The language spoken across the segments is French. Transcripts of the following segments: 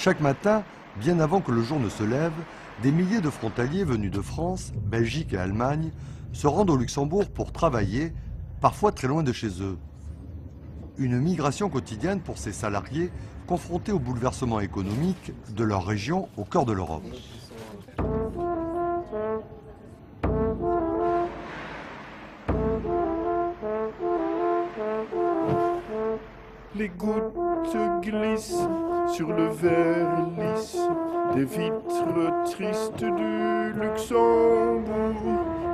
Chaque matin, bien avant que le jour ne se lève, des milliers de frontaliers venus de France, Belgique et Allemagne se rendent au Luxembourg pour travailler, parfois très loin de chez eux. Une migration quotidienne pour ces salariés confrontés au bouleversement économique de leur région au cœur de l'Europe. Les gouttes glissent sur le verre lisse des vitres tristes du Luxembourg.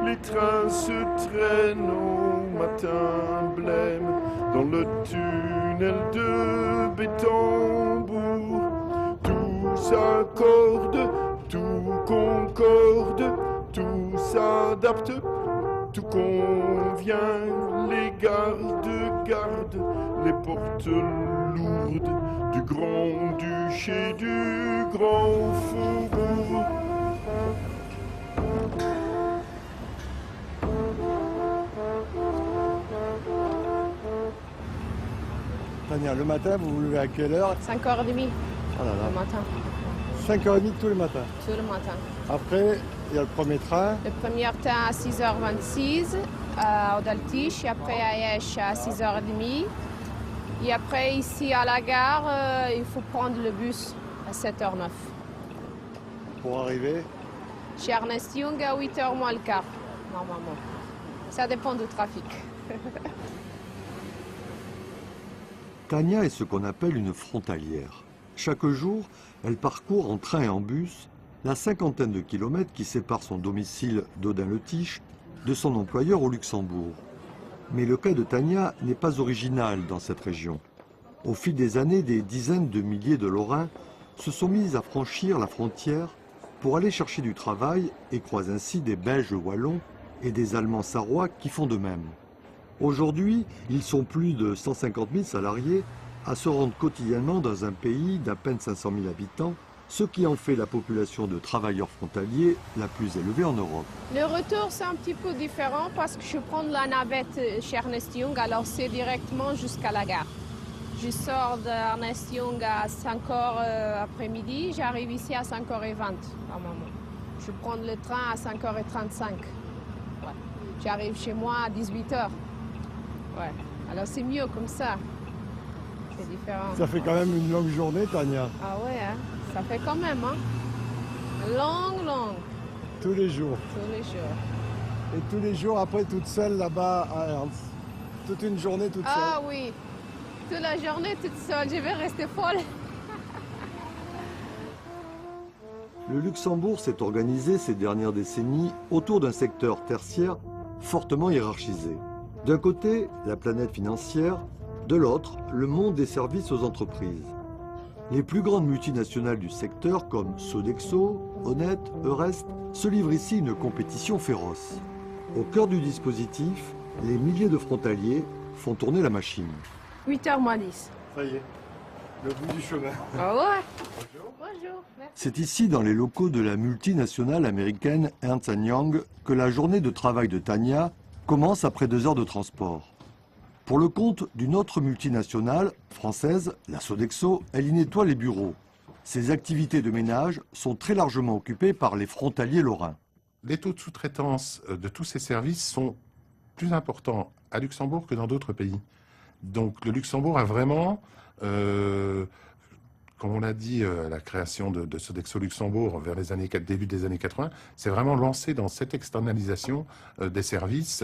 Les trains se traînent au matin blême dans le tunnel de Bétambourg. Tout s'accorde, tout concorde, tout s'adapte, tout convient. Les gardes, les portes lourdes du grand-duché du Grand Faubourg. Tania, le matin, vous vous levez à quelle heure? 5h30 Oh là là. le matin. 5h30 tous les matins. Tout le matin. Après, il y a le premier train. Le premier train à 6h26 à Odaltiche, et après à Esch à 6h30. Et après, ici à la gare, il faut prendre le bus à 7h09. Pour arriver. Chez Ernest Young à 8h moins le quart, normalement. Ça dépend du trafic. Tania est ce qu'on appelle une frontalière. Chaque jour, elle parcourt en train et en bus la cinquantaine de kilomètres qui séparent son domicile d'Audun-le-Tiche de son employeur au Luxembourg. Mais le cas de Tania n'est pas original dans cette région. Au fil des années, des dizaines de milliers de Lorrains se sont mis à franchir la frontière pour aller chercher du travail et croisent ainsi des Belges wallons et des Allemands sarrois qui font de même. Aujourd'hui, ils sont plus de 150 000 salariés à se rendre quotidiennement dans un pays d'à peine 500 000 habitants, ce qui en fait la population de travailleurs frontaliers la plus élevée en Europe. Le retour, c'est un petit peu différent parce que je prends la navette chez Ernest Young, alors c'est directement jusqu'à la gare. Je sors d'Ernest Young à 5h après-midi, j'arrive ici à 5h20 normalement. Je prends le train à 5h35. Ouais. J'arrive chez moi à 18h. Ouais. Alors c'est mieux comme ça. C'est différent. Ça fait quand même une longue journée, Tania. Ah ouais, hein? Ça fait quand même, hein? Long. Tous les jours. Tous les jours. Et tous les jours, après, toute seule là-bas à Ernst. Toute une journée toute seule. Ah oui, toute la journée toute seule, je vais rester folle. Le Luxembourg s'est organisé ces dernières décennies autour d'un secteur tertiaire fortement hiérarchisé. D'un côté, la planète financière, de l'autre, le monde des services aux entreprises. Les plus grandes multinationales du secteur comme Sodexo, Honnête, Eurest se livrent ici une compétition féroce. Au cœur du dispositif, les milliers de frontaliers font tourner la machine. 8h moins 10. Ça y est, le bout du chemin. Ah ouais. Bonjour, merci. C'est ici, dans les locaux de la multinationale américaine Ernst & Young, que la journée de travail de Tania commence après 2 heures de transport. Pour le compte d'une autre multinationale française, la Sodexo, elle y nettoie les bureaux. Ces activités de ménage sont très largement occupées par les frontaliers lorrains. Les taux de sous-traitance de tous ces services sont plus importants à Luxembourg que dans d'autres pays. Donc le Luxembourg a vraiment, comme on l'a dit, la création de Sodexo Luxembourg vers les années, début des années 80, c'est vraiment lancé dans cette externalisation des services.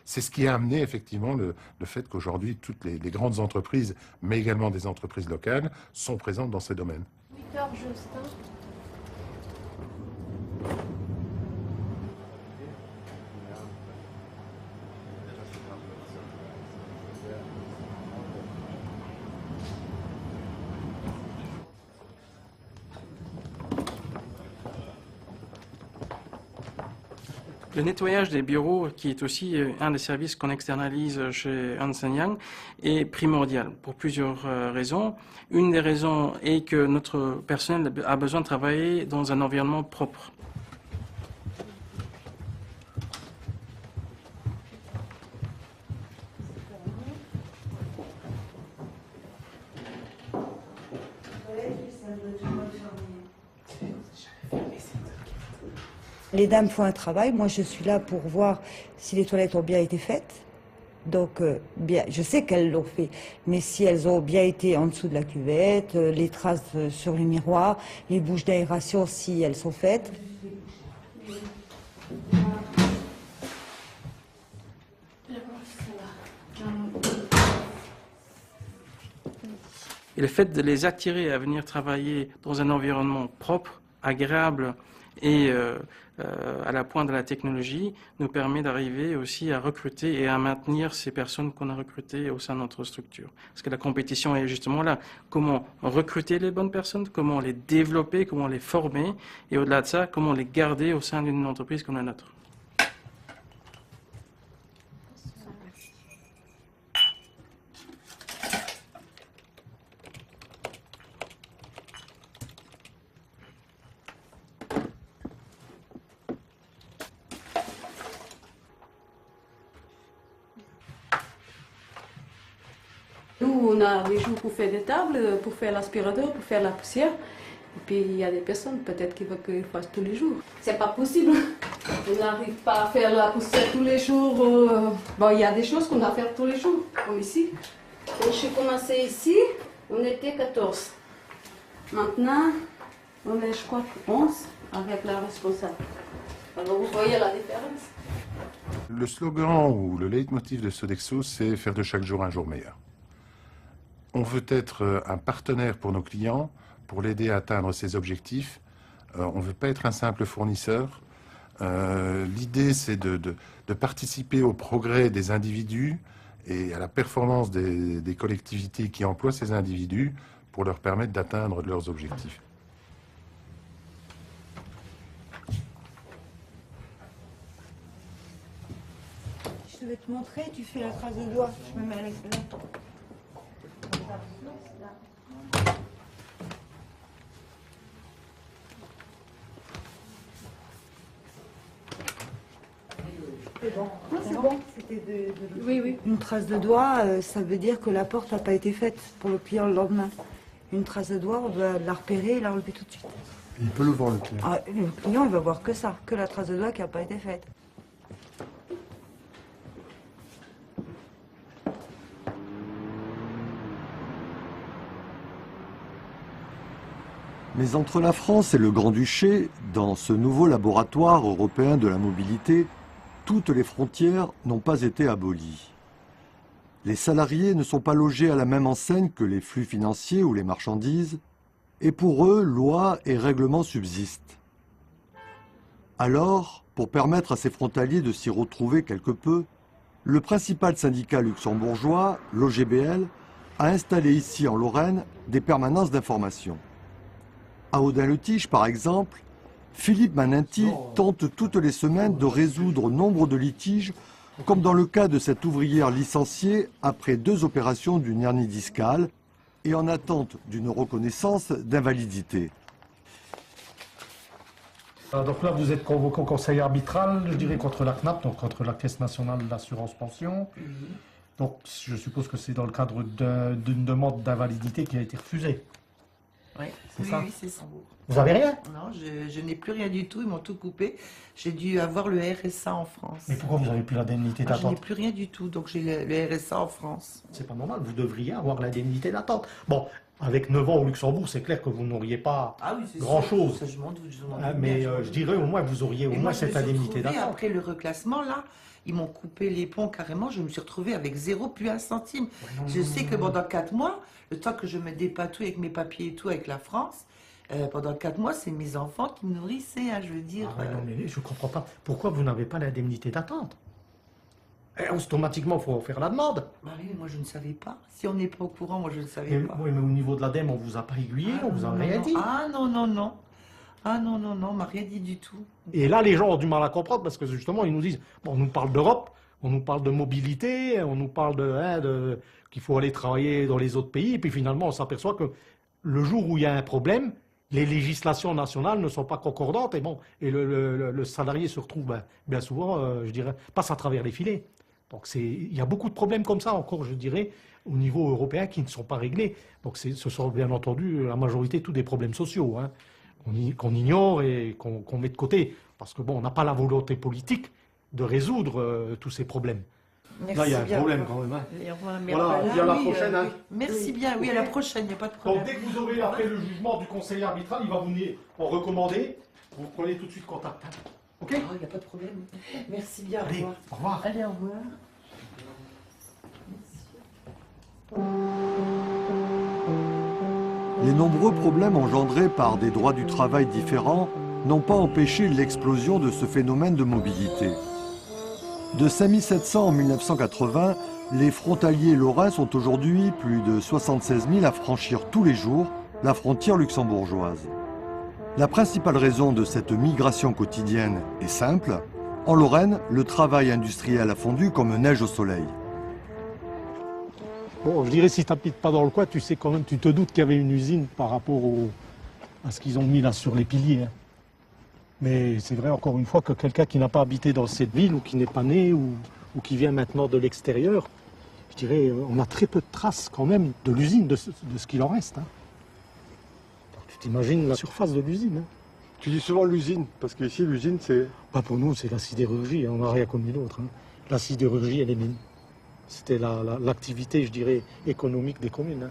C'est ce qui a amené effectivement le fait qu'aujourd'hui toutes les grandes entreprises, mais également des entreprises locales, sont présentes dans ces domaines. 8h juste, hein. Le nettoyage des bureaux, qui est aussi un des services qu'on externalise chez Ernst & Young, est primordial pour plusieurs raisons. Une des raisons est que notre personnel a besoin de travailler dans un environnement propre. Les dames font un travail, moi je suis là pour voir si les toilettes ont bien été faites. Donc, bien, je sais qu'elles l'ont fait, mais si elles ont bien été en dessous de la cuvette, les traces sur les miroirs, les bouches d'aération si elles sont faites. Et le fait de les attirer à venir travailler dans un environnement propre, agréable et à la pointe de la technologie nous permet d'arriver aussi à recruter et à maintenir ces personnes qu'on a recrutées au sein de notre structure. Parce que la compétition est justement là. Comment recruter les bonnes personnes, comment les développer, comment les former et au-delà de ça, comment les garder au sein d'une entreprise comme la nôtre. Nous, on a des jours pour faire des tables, pour faire l'aspirateur, pour faire la poussière. Et puis il y a des personnes peut-être qui veulent qu'ils fassent tous les jours. C'est pas possible. On n'arrive pas à faire la poussière tous les jours. Bon, il y a des choses qu'on doit faire tous les jours, comme ici. Quand j'ai commencé ici, on était 14. Maintenant, on est, je crois, 11 avec la responsable. Alors vous voyez la différence. Le slogan ou le leitmotiv de Sodexo, c'est faire de chaque jour un jour meilleur. On veut être un partenaire pour nos clients, pour l'aider à atteindre ses objectifs. On ne veut pas être un simple fournisseur. L'idée, c'est de participer au progrès des individus et à la performance des collectivités qui emploient ces individus pour leur permettre d'atteindre leurs objectifs. Je vais te montrer, tu fais la trace de doigt. Je me mets à l'extérieur. C'est bon. C'est bon. C'était Oui, oui. Une trace de doigt, ça veut dire que la porte n'a pas été faite pour le client le lendemain. Une trace de doigt, on doit la repérer et la relever tout de suite. Il peut le voir, le client. Ah, le client, il va voir que ça, que la trace de doigt qui n'a pas été faite. Mais entre la France et le Grand-Duché, dans ce nouveau laboratoire européen de la mobilité, toutes les frontières n'ont pas été abolies. Les salariés ne sont pas logés à la même enseigne que les flux financiers ou les marchandises, et pour eux, lois et règlements subsistent. Alors, pour permettre à ces frontaliers de s'y retrouver quelque peu, le principal syndicat luxembourgeois, l'OGBL, a installé ici en Lorraine des permanences d'information. À Audun-le-Tiche, par exemple, Philippe Maninti tente toutes les semaines de résoudre nombre de litiges, comme dans le cas de cette ouvrière licenciée après 2 opérations d'une hernie discale et en attente d'une reconnaissance d'invalidité. Donc là, vous êtes convoqué au conseil arbitral, je dirais, contre la CNAP, donc contre la Caisse nationale d'assurance pension. Donc je suppose que c'est dans le cadre d'une demande d'invalidité qui a été refusée. Oui, C'est ça. oui, c'est ça. Vous avez rien? Non, je n'ai plus rien du tout, ils m'ont tout coupé. J'ai dû avoir le RSA en France. Mais pourquoi vous n'avez plus l'indemnité Moi, je n'ai d'attente? plus rien du tout, donc j'ai le RSA en France. C'est pas normal, vous devriez avoir l'indemnité d'attente. Bon, avec 9 ans au Luxembourg, c'est clair que vous n'auriez pas Ah oui, c'est grand-chose. Ça, je m'en doute, Mais je dirais au moins vous auriez au Et moins moi, je cette me suis indemnité retrouvée, d'attente. après le reclassement, là, ils m'ont coupé les ponts carrément. Je me suis retrouvée avec 0 plus 1 centime. Je sais que pendant 4 mois, le temps que je me dépatouille avec mes papiers et tout avec la France, pendant 4 mois, c'est mes enfants qui me nourrissaient, hein, je veux dire. Ah ouais, non, mais je ne comprends pas. Pourquoi vous n'avez pas l'indemnité d'attente? Automatiquement, il faut faire la demande. Bah oui, mais moi je ne savais pas. Si on n'est pas au courant, moi je ne savais Mais, pas. oui, mais au niveau de l'ADEME, on vous a pas aiguillé, on vous a rien dit. Ah non, non, non. Ah non, non, non, on m'a rien dit du tout. Et là, les gens ont du mal à comprendre parce que justement, ils nous disent, bon, on nous parle d'Europe, on nous parle de mobilité, on nous parle qu'il faut aller travailler dans les autres pays, et puis finalement, on s'aperçoit que le jour où il y a un problème, les législations nationales ne sont pas concordantes, et bon, et le salarié se retrouve bien souvent, je dirais, passe à travers les filets. Donc il y a beaucoup de problèmes comme ça encore, je dirais, au niveau européen qui ne sont pas réglés. Donc ce sont bien entendu la majorité tous des problèmes sociaux, hein, qu'on ignore et qu'on met de côté. Parce que bon, on n'a pas la volonté politique de résoudre tous ces problèmes. Merci Là, il y a un bien. problème quand même. Hein. Et au revoir, Voilà, on dit à la prochaine. Hein. Merci bien, oui, à la prochaine, il n'y a pas de problème. Donc dès que vous aurez après le jugement du conseiller arbitral, il va vous en recommander. Vous prenez tout de suite contact. Hein. Ok? Il n'y a pas de problème. Merci bien, au Allez, revoir. au revoir. Allez, au revoir. Les nombreux problèmes engendrés par des droits du travail différents n'ont pas empêché l'explosion de ce phénomène de mobilité. De 5700 en 1980, les frontaliers lorrains sont aujourd'hui plus de 76 000 à franchir tous les jours la frontière luxembourgeoise. La principale raison de cette migration quotidienne est simple. En Lorraine, le travail industriel a fondu comme neige au soleil. Bon, je dirais, si tu n'habites pas dans le coin, tu sais quand même, tu te doutes qu'il y avait une usine par rapport à ce qu'ils ont mis là sur les piliers. Hein. Mais c'est vrai, encore une fois, que quelqu'un qui n'a pas habité dans cette ville, ou qui n'est pas né, ou qui vient maintenant de l'extérieur, je dirais, on a très peu de traces quand même de l'usine, de ce qu'il en reste. Hein. Tu t'imagines la surface de l'usine. Hein. Tu dis souvent l'usine, parce qu'ici l'usine c'est... Bah, pour nous, c'est la sidérurgie, hein, on n'a rien connu d'autre. Hein. La sidérurgie et les mines. C'était l'activité, je dirais, économique des communes. Hein.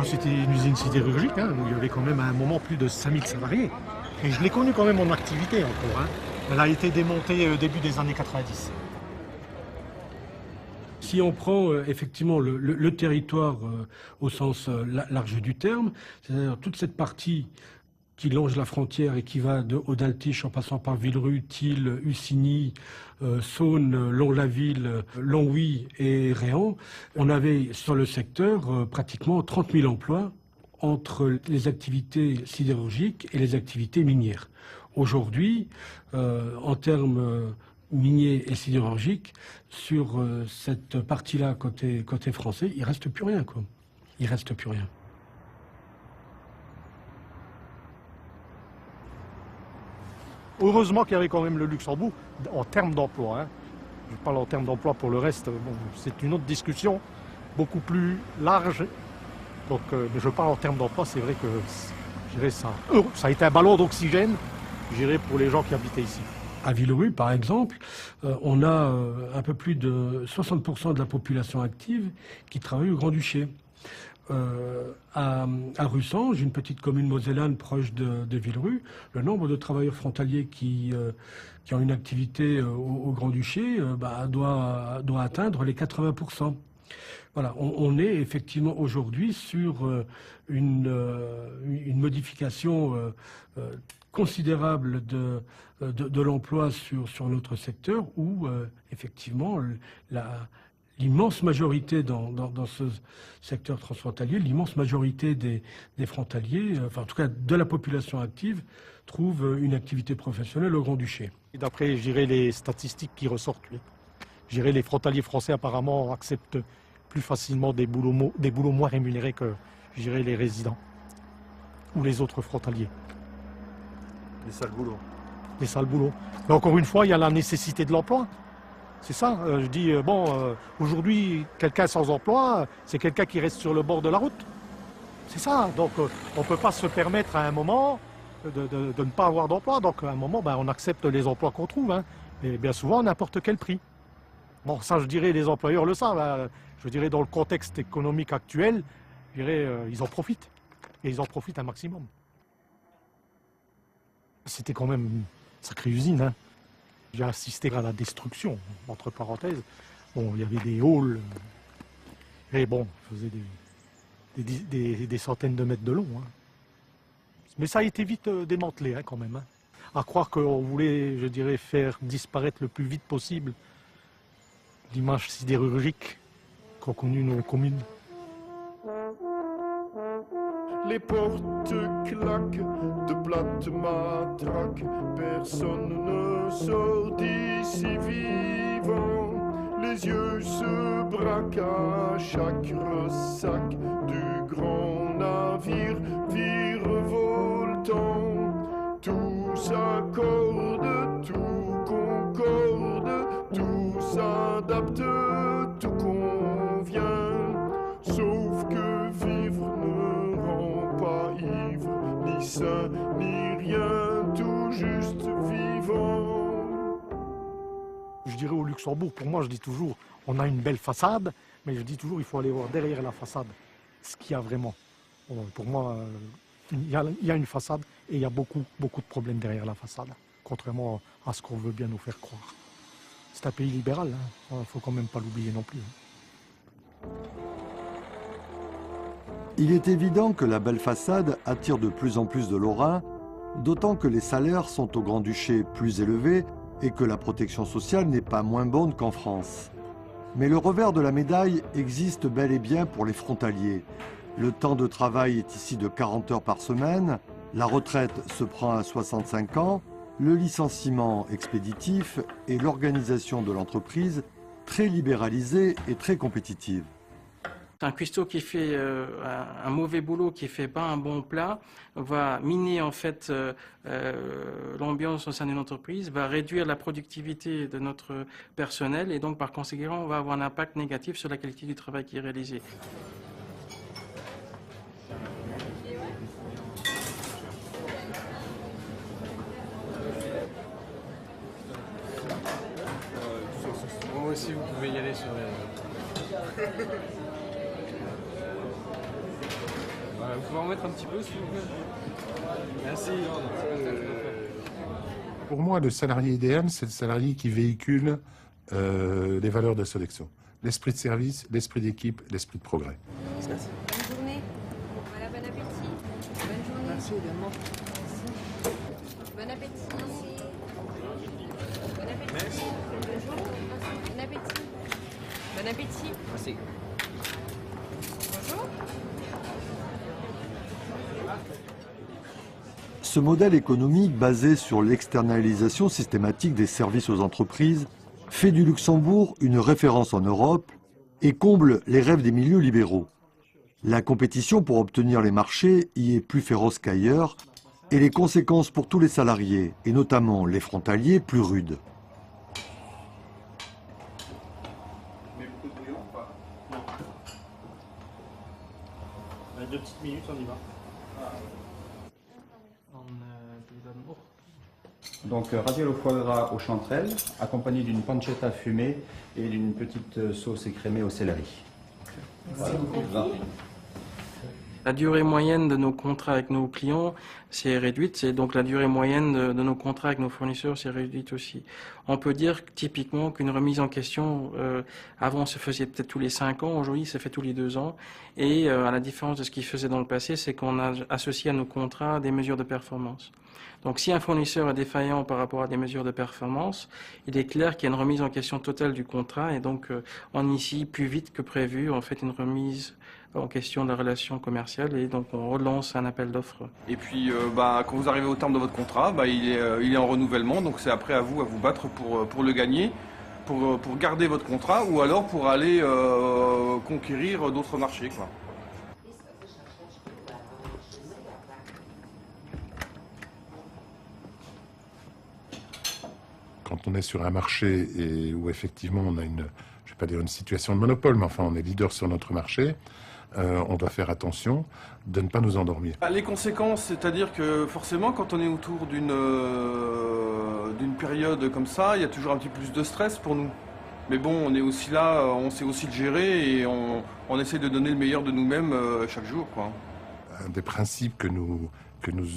C'était une usine sidérurgique, hein, où il y avait quand même à un moment plus de 5000 salariés. Et je l'ai connue quand même en activité encore. Hein. Elle a été démontée au début des années 90. Si on prend effectivement le territoire au sens large du terme, c'est-à-dire toute cette partie qui longe la frontière et qui va de Haut-d'Altiche en passant par Villerue, Thil, Ussigny, Saône, Lons-la-Ville, Longwy et Réan, on avait sur le secteur pratiquement 30 000 emplois entre les activités sidérurgiques et les activités minières. Aujourd'hui, en termes miniers et sidérurgiques, sur cette partie-là côté français, il reste plus rien, quoi. Il reste plus rien. Heureusement qu'il y avait quand même le Luxembourg en termes d'emploi. Hein. Je parle en termes d'emploi, pour le reste, bon, c'est une autre discussion, beaucoup plus large. Donc, mais je parle en termes d'emploi, c'est vrai que je dirais ça a été un ballon d'oxygène, je dirais, pour les gens qui habitaient ici. À Villerue, par exemple, on a un peu plus de 60% de la population active qui travaille au Grand-Duché. À Russange, une petite commune mosellane proche de Villerue, le nombre de travailleurs frontaliers qui ont une activité au Grand-Duché doit atteindre les 80%. Voilà, on est effectivement aujourd'hui sur une modification considérable de l'emploi sur notre secteur où effectivement l'immense majorité dans ce secteur transfrontalier, l'immense majorité des frontaliers, enfin en tout cas de la population active, trouve une activité professionnelle au Grand-Duché. D'après, je dirais, les statistiques qui ressortent, je dirais, les frontaliers français apparemment acceptent plus facilement des boulots moins rémunérés que, je dirais, les résidents ou les autres frontaliers. Les sales boulots. Les sales boulots. Mais encore une fois, il y a la nécessité de l'emploi. C'est ça, je dis, aujourd'hui, quelqu'un sans emploi, c'est quelqu'un qui reste sur le bord de la route. C'est ça, donc on ne peut pas se permettre à un moment de ne pas avoir d'emploi. Donc à un moment, on accepte les emplois qu'on trouve, hein, et bien souvent à n'importe quel prix. Bon, ça, je dirais, les employeurs le savent. Hein. Je dirais, dans le contexte économique actuel, je dirais, ils en profitent. Et ils en profitent un maximum. C'était quand même une sacrée usine, hein. J'ai assisté à la destruction, entre parenthèses. Bon, il y avait des halls, et bon, faisait des centaines de mètres de long. Hein. Mais ça a été vite démantelé, hein, quand même. Hein. À croire qu'on voulait, je dirais, faire disparaître le plus vite possible l'image sidérurgique qu'ont connue nos communes. Les portes claquent de plates matraques, personne ne sort d'ici vivant. Les yeux se braquent à chaque ressac du grand navire virevoltant. Tout s'accorde, tout concorde, tout s'adapte, tout convient. Sauf que vivre ne rend pas ivre, ni sain, ni rien, tout juste vivant. Je dirais au Luxembourg, pour moi, je dis toujours, on a une belle façade, mais je dis toujours, il faut aller voir derrière la façade ce qu'il y a vraiment. Bon, pour moi, il y a une façade et il y a beaucoup de problèmes derrière la façade, contrairement à ce qu'on veut bien nous faire croire. C'est un pays libéral, il ne faut quand même pas l'oublier non plus. Il est évident que la belle façade attire de plus en plus de Lorrains, d'autant que les salaires sont au Grand-Duché plus élevés et que la protection sociale n'est pas moins bonne qu'en France. Mais le revers de la médaille existe bel et bien pour les frontaliers. Le temps de travail est ici de 40 heures par semaine, la retraite se prend à 65 ans, le licenciement expéditif et l'organisation de l'entreprise très libéralisée et très compétitive. Un cuistot qui fait un mauvais boulot, qui fait pas un bon plat, va miner en fait l'ambiance au sein d'une entreprise, va réduire la productivité de notre personnel et donc par conséquent on va avoir un impact négatif sur la qualité du travail qui est réalisé. Moi aussi vous pouvez y aller sur les... Vous pouvez en mettre un petit peu, s'il vous plaît. Merci. Pour moi, le salarié idéal, c'est le salarié qui véhicule les valeurs de Sodexo. L'esprit de service, l'esprit d'équipe, l'esprit de progrès. Bonne journée. Voilà, bon appétit. Bonne journée. Merci également. Merci. Bon appétit. Bon appétit. Merci. Bonjour. Bon appétit. Bon appétit. Merci. Bonjour. Ce modèle économique basé sur l'externalisation systématique des services aux entreprises fait du Luxembourg une référence en Europe et comble les rêves des milieux libéraux. La compétition pour obtenir les marchés y est plus féroce qu'ailleurs et les conséquences pour tous les salariés, et notamment les frontaliers, plus rudes. Deux petites minutes, on y va. Donc ravioles au foie gras aux chanterelles, accompagné d'une pancetta fumée et d'une petite sauce écrémée au céleri. Voilà. La durée moyenne de nos contrats avec nos clients s'est réduite, et donc la durée moyenne de nos contrats avec nos fournisseurs s'est réduite aussi. On peut dire typiquement qu'une remise en question, avant se faisait peut-être tous les 5 ans, aujourd'hui ça fait tous les 2 ans, et à la différence de ce qui se faisait dans le passé, c'est qu'on a associé à nos contrats des mesures de performance. Donc si un fournisseur est défaillant par rapport à des mesures de performance, il est clair qu'il y a une remise en question totale du contrat, et donc on initie plus vite que prévu en fait une remise en question de la relation commerciale, et donc on relance un appel d'offres. Et puis quand vous arrivez au terme de votre contrat, il est en renouvellement, donc c'est après à vous battre pour le gagner, pour garder votre contrat ou alors pour aller conquérir d'autres marchés, quoi. Quand on est sur un marché et où effectivement on a je ne vais pas dire une situation de monopole, mais enfin on est leader sur notre marché, on doit faire attention de ne pas nous endormir. Les conséquences, c'est-à-dire que forcément quand on est autour d'une période comme ça, il y a toujours un petit peu plus de stress pour nous. Mais bon, on est aussi là, on sait aussi le gérer et on essaie de donner le meilleur de nous-mêmes chaque jour, quoi. Un des principes que nous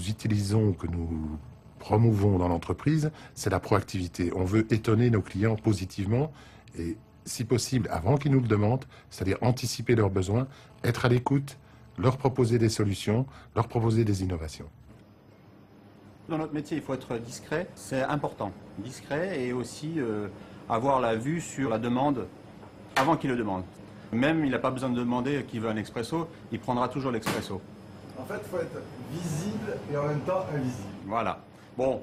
utilisons, que nous promouvons dans l'entreprise, c'est la proactivité. On veut étonner nos clients positivement et, si possible, avant qu'ils nous le demandent, c'est-à-dire anticiper leurs besoins, être à l'écoute, leur proposer des solutions, leur proposer des innovations. Dans notre métier, il faut être discret, c'est important. Discret et aussi avoir la vue sur la demande avant qu'il le demande. Même, il n'a pas besoin de demander qu'il veut un expresso, il prendra toujours l'expresso. En fait, il faut être visible et en même temps invisible. Voilà. Bon,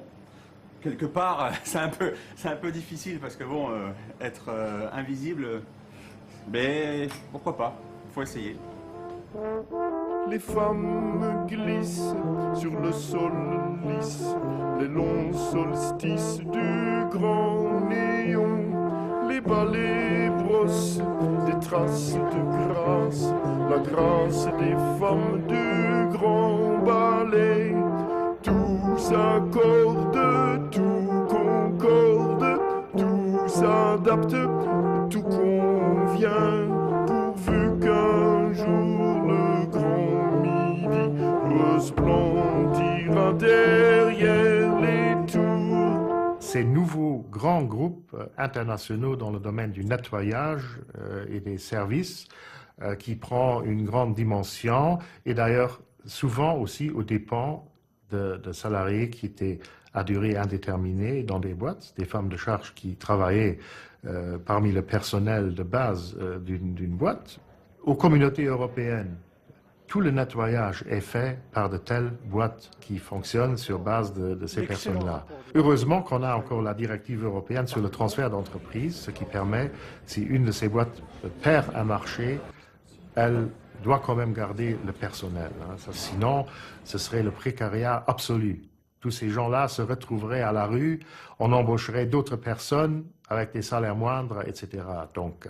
quelque part, c'est un peu difficile parce que bon, être invisible, mais pourquoi pas, il faut essayer. Les femmes glissent sur le sol lisse, les longs solstices du grand néon, les balais bosses, des traces de grâce, la grâce des femmes du grand ballet. Tout s'accorde, tout concorde, tout s'adapte, tout convient, pourvu qu'un jour le grand midi resplendira derrière les tours. Ces nouveaux grands groupes internationaux dans le domaine du nettoyage et des services qui prend une grande dimension et d'ailleurs souvent aussi aux dépens de salariés qui étaient à durée indéterminée dans des boîtes, des femmes de charge qui travaillaient parmi le personnel de base d'une boîte. Aux communautés européennes, tout le nettoyage est fait par de telles boîtes qui fonctionnent sur base de ces personnes-là. Heureusement qu'on a encore la directive européenne sur le transfert d'entreprise, ce qui permet, si une de ces boîtes perd un marché, elle doit quand même garder le personnel. Sinon, ce serait le précariat absolu. Tous ces gens-là se retrouveraient à la rue, on embaucherait d'autres personnes avec des salaires moindres, etc. Donc,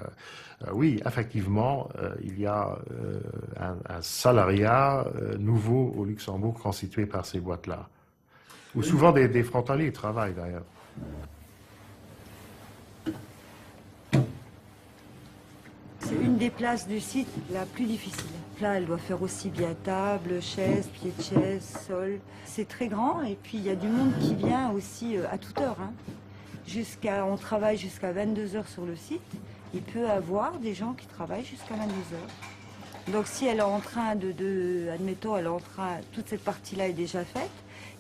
oui, effectivement, il y a un salariat nouveau au Luxembourg constitué par ces boîtes-là, où souvent des frontaliers travaillent d'ailleurs. C'est une des places du site la plus difficile. Là, elle doit faire aussi bien table, chaise, pied de chaise, sol. C'est très grand et puis il y a du monde qui vient aussi à toute heure. On travaille jusqu'à 22 heures sur le site. Il peut y avoir des gens qui travaillent jusqu'à 22 heures. Donc si elle est en train admettons, toute cette partie-là est déjà faite,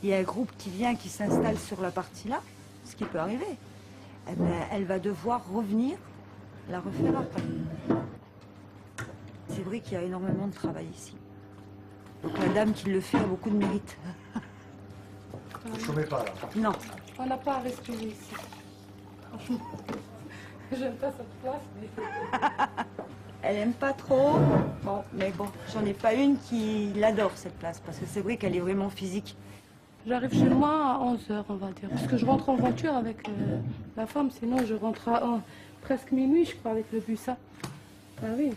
il y a un groupe qui vient, qui s'installe sur la partie-là, ce qui peut arriver. Eh ben, elle va devoir revenir la refaire après. C'est vrai qu'il y a énormément de travail ici. Donc la dame qui le fait a beaucoup de mérite. Vous ne chômez pas là? Non. On n'a pas à respirer ici. Franchement, j'aime pas cette place. Mais... Elle aime pas trop. Bon, mais bon, j'en ai pas une qui l'adore cette place, parce que c'est vrai qu'elle est vraiment physique. J'arrive chez moi à 11h, on va dire. Parce que je rentre en voiture avec la femme, sinon je rentre à presque minuit, je crois, avec le bus. Ah oui.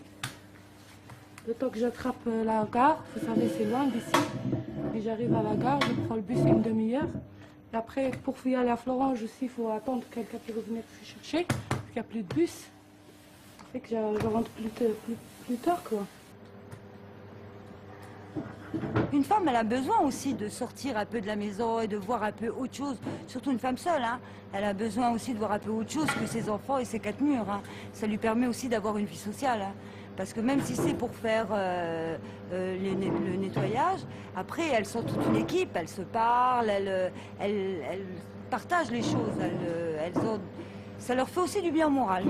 Le temps que j'attrape la gare, vous savez, c'est loin d'ici. Et j'arrive à la gare, je prends le bus une demi-heure. Et après, pour y aller à Florange aussi, il faut attendre quelqu'un qui revenir me chercher, parce qu'il n'y a plus de bus. Ça fait que je rentre plus tard, quoi. Une femme, elle a besoin aussi de sortir un peu de la maison et de voir un peu autre chose. Surtout une femme seule, elle a besoin aussi de voir un peu autre chose que ses enfants et ses quatre murs. Ça lui permet aussi d'avoir une vie sociale. Parce que même si c'est pour faire le nettoyage, après elles sont toute une équipe, elles se parlent, elles partagent les choses, ça leur fait aussi du bien au moral.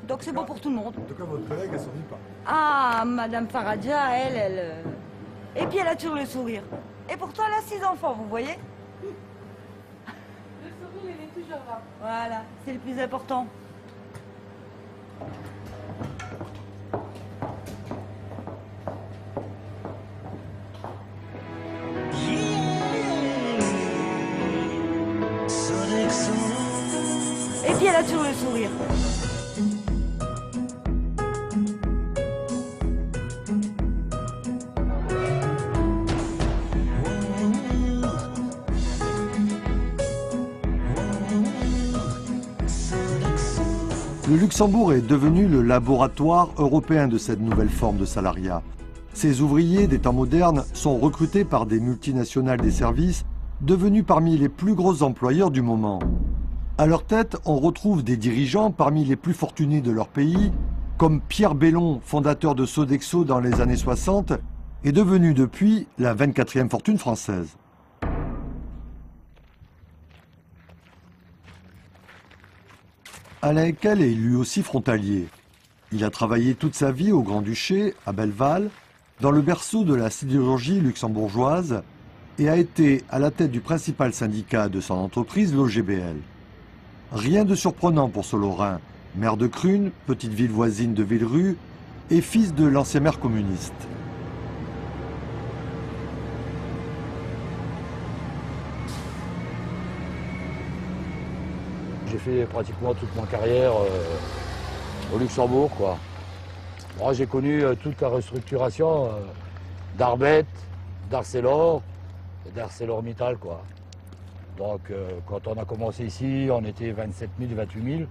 Donc c'est bon pour tout le monde. En tout cas, votre collègue, elle s'ennuie pas. Ah, Madame Faradja, elle... Et puis elle a toujours le sourire. Et pourtant elle a 6 enfants, vous voyez? Le sourire, il est toujours là. Voilà, c'est le plus important. Et puis elle a toujours le sourire. Le Luxembourg est devenu le laboratoire européen de cette nouvelle forme de salariat. Ces ouvriers des temps modernes sont recrutés par des multinationales des services, devenus parmi les plus gros employeurs du moment. À leur tête, on retrouve des dirigeants parmi les plus fortunés de leur pays, comme Pierre Bellon, fondateur de Sodexo dans les années 60, est devenu depuis la 24e fortune française. Alain Eckel est lui aussi frontalier. Il a travaillé toute sa vie au Grand-Duché, à Belleval, dans le berceau de la sidérurgie luxembourgeoise, et a été à la tête du principal syndicat de son entreprise, l'OGBL. Rien de surprenant pour ce Lorrain, maire de Crune, petite ville voisine de Villerue, et fils de l'ancien maire communiste. J'ai fait pratiquement toute ma carrière au Luxembourg, quoi. Moi, j'ai connu toute la restructuration d'Arbet, d'Arcelor et d'ArcelorMittal, quoi. Donc, quand on a commencé ici, on était 27 000, 28 000.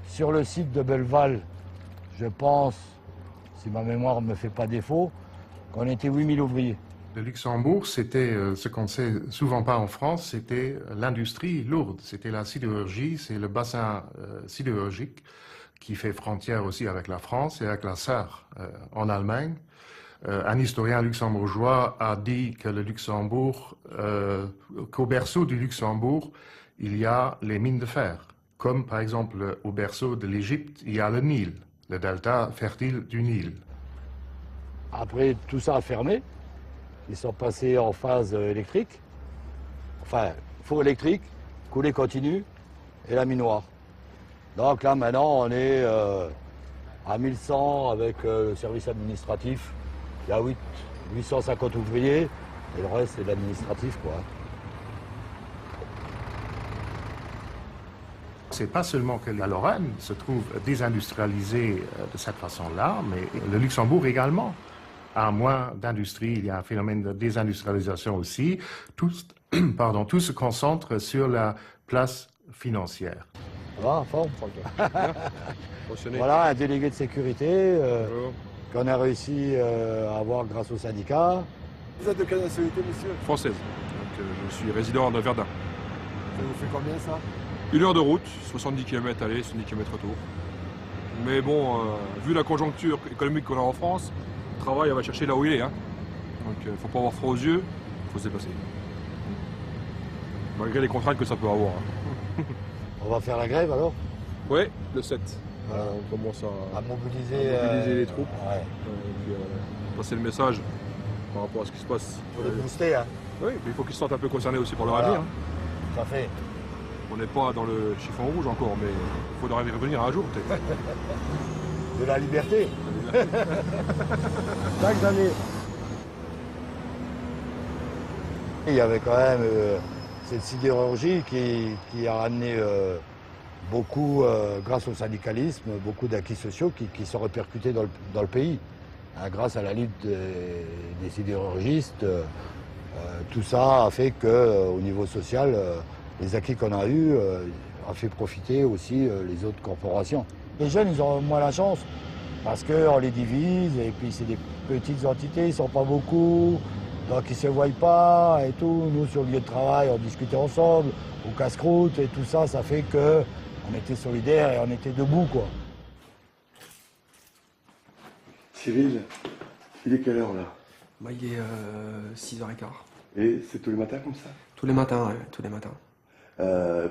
Sur le site de Belleval, je pense, si ma mémoire ne me fait pas défaut, qu'on était 8 000 ouvriers. Le Luxembourg, c'était ce qu'on ne sait souvent pas en France, c'était l'industrie lourde. C'était la sidérurgie, c'est le bassin sidérurgique qui fait frontière aussi avec la France et avec la Sarre en Allemagne. Un historien luxembourgeois a dit que le Luxembourg, qu'au berceau du Luxembourg, il y a les mines de fer. Comme par exemple au berceau de l'Égypte, il y a le Nil, le delta fertile du Nil. Après, tout ça a fermé. Ils sont passés en phase électrique. Enfin, four électrique, coulée continue et la minoire. Donc là, maintenant, on est à 1100 avec le service administratif. Il y a 850 ouvriers et le reste, c'est l'administratif, quoi. C'est pas seulement que la Lorraine se trouve désindustrialisée de cette façon-là, mais le Luxembourg également. À moins d'industrie, il y a un phénomène de désindustrialisation aussi. Tout se concentre sur la place financière. Ça va, en forme, Voilà, un délégué de sécurité qu'on a réussi à avoir grâce au syndicat. Vous êtes de quelle nationalité, monsieur? Française. Donc, je suis résident de Verdun. Ça vous fait combien, ça? 1 heure de route, 70 km aller, 70 km retour. Mais bon, vu la conjoncture économique qu'on a en France, le travail, on va chercher là où il est. Hein. Donc, il ne faut pas avoir froid aux yeux, il faut se déplacer. Malgré les contraintes que ça peut avoir. Hein. On va faire la grève alors? Oui, le 7. On commence à mobiliser les troupes. Ouais. Et puis, passer le message par rapport à ce qui se passe. Il faut les booster, hein? Oui, mais il faut qu'ils se sentent un peu concernés aussi par leur Voilà. avenir. Hein. Tout à fait. On n'est pas dans le chiffon rouge encore, mais il faudra y revenir un jour peut-être. De la liberté. Chaque année. Il y avait quand même cette sidérurgie qui a amené beaucoup, grâce au syndicalisme, beaucoup d'acquis sociaux qui sont répercutés dans le pays. Hein, grâce à la lutte des sidérurgistes, tout ça a fait qu'au niveau social, les acquis qu'on a eus a fait profiter aussi les autres corporations. Les jeunes, ils ont moins la chance parce qu'on les divise et puis c'est des petites entités, ils ne sont pas beaucoup, donc ils ne se voient pas et tout. Nous, sur le lieu de travail, on discutait ensemble, au casse-croûte et tout ça, ça fait qu'on était solidaires et on était debout, quoi. Cyril, il est quelle heure là? Bah, il est 6h15. Et c'est tous les matins comme ça? Tous les matins, ouais, tous les matins.